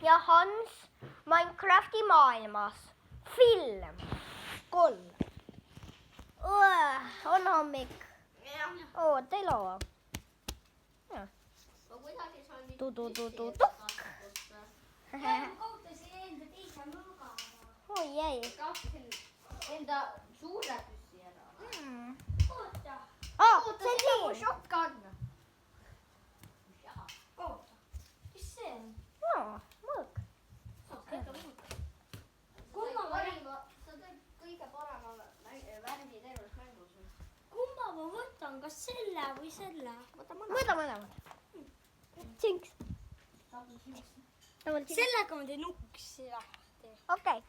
ja Hans Minecrafti maailmas. Film 3. On hommik. Teil on. Oi ei. Enda suure pyssi ära. Se on siin. Shotgun. Oota. Mis see on? Mõõk. Kumma Sa teed kõige parema värvi terves mängus. ma võtan, kas selle või selle? Võta mõlemad. Tšinks. Sellega ma teen uksi lahti. Okei.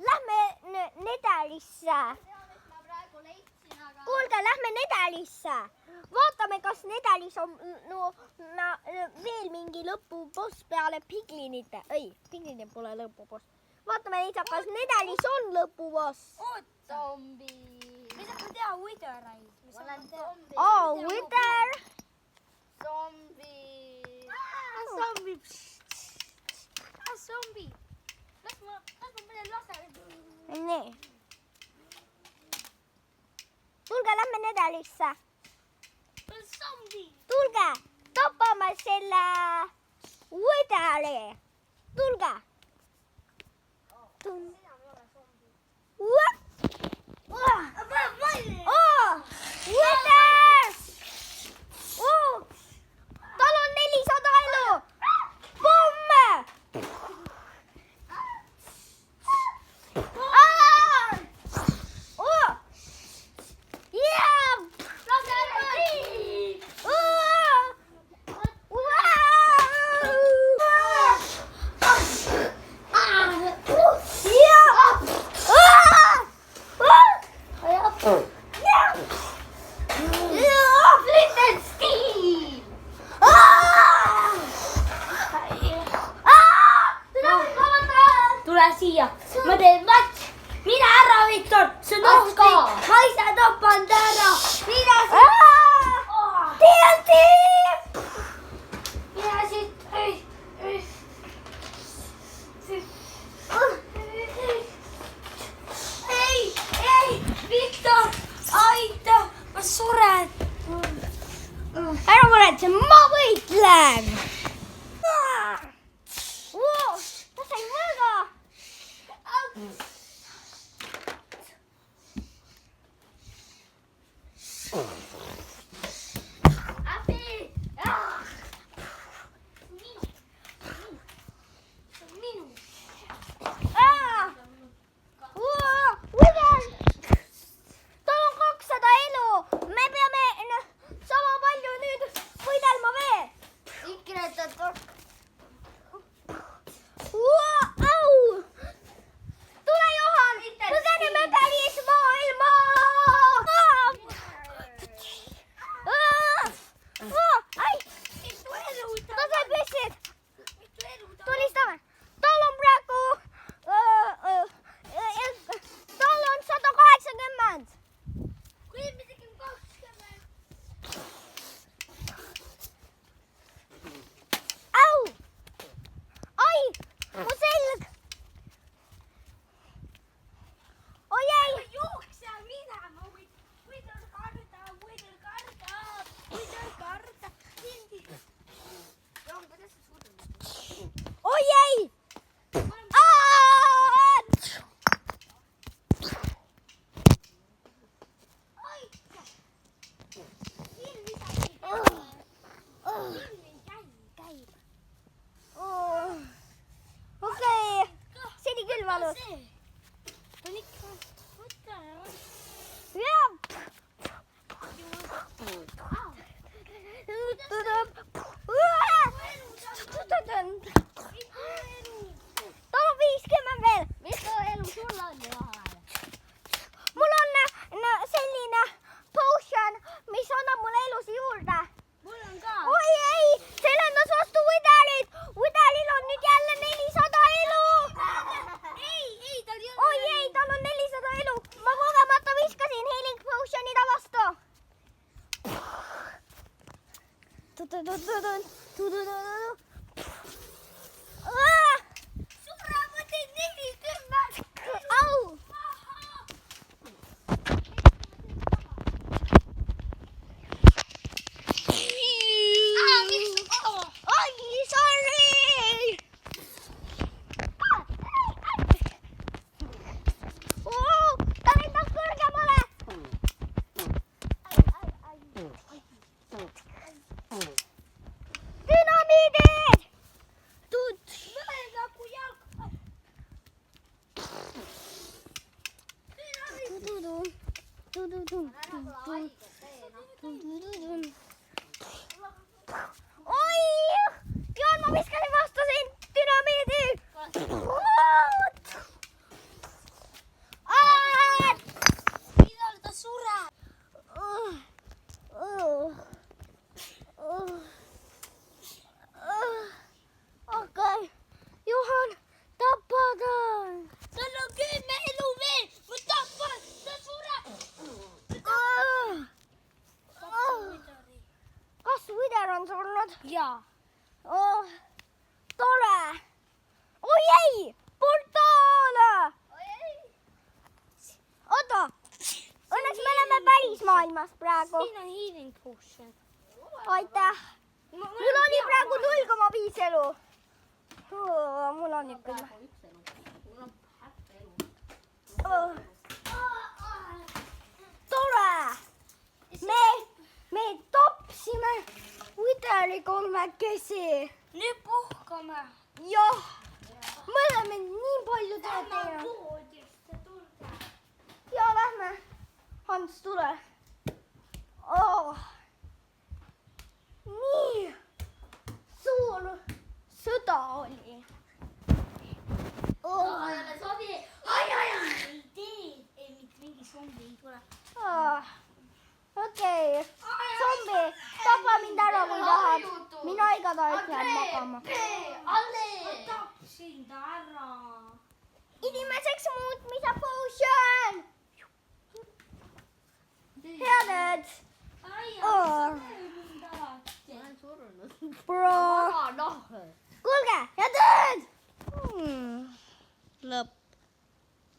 Lähme Netherisse. Kuulge, lähme Netherisse. Vaatame, kas Netheris on veel mingi lõpuboss peale piglinite. Ei, piglinid pole lõpuboss. Vaatame, kas Netheris on lõpuboss. Zombi. Me saame teha Witheraid. Wither. Zombi. Zombi. Las ma mõne lase. Nii. Tulge, lähme Netherisse. Zombi. Tulge, tapame selle Witheri. Tulge. Wither! Tal on 400 elu. Pomme! Tule siia. Ma teen matš. Mine ära, Viktor. See on ohtlik. Ma ise tapan ta ära. Mine siit. TNT! Mine siit. Ei, Viktor. Aita. Ma suren. Ära muretse, ma võitlen! Ta sai mõõga! Tal on 200 elu! Me peame sama palju nüüd võidelma veel! Tule, Johan! Põgeneme välismaailma! Ta sai püssid! Tulistame! Tal on praegu... Tal on 180! Kui me tegime 20. Au! Ai! Mu selg! Oi ei! Juokse minema. Võidel karda. Oi ei! Okei, see oli küll valus. On ikka. Võta. Tal on 50 veel. Mitu elu sul on vahel? Mul on selline potion, mis annab mulle elusi juurde. Mul on ka. Oi ei, see lendas vastu Witherit. Witheril on nüüd jälle 400 elu. Ei, tal ei ole. Oi ei, tal on 400 elu. Ma kogemata viskasin healing potion'i ta vastu. praegu. siin on healing potion. Aitäh. Mul oli praegu 0,5 elu. Mul on ikka. mul on hätta elu. Tore. Me topsime udeli kolmekesi. Nüüd puhkame. Jah. Me oleme nii palju tööd teinud. Voodisse tulge. Ja lähme. Hans, tule. Nii suur sõda oli. Sobi. Ei tee. Ei, mitte mingi zombi ei tule. Okei. Zombi, tapa mind ära, kui tahad. Mina igatahes lähen magama. Ma tapsin ta ära. Inimeseks muutmise potion. Head.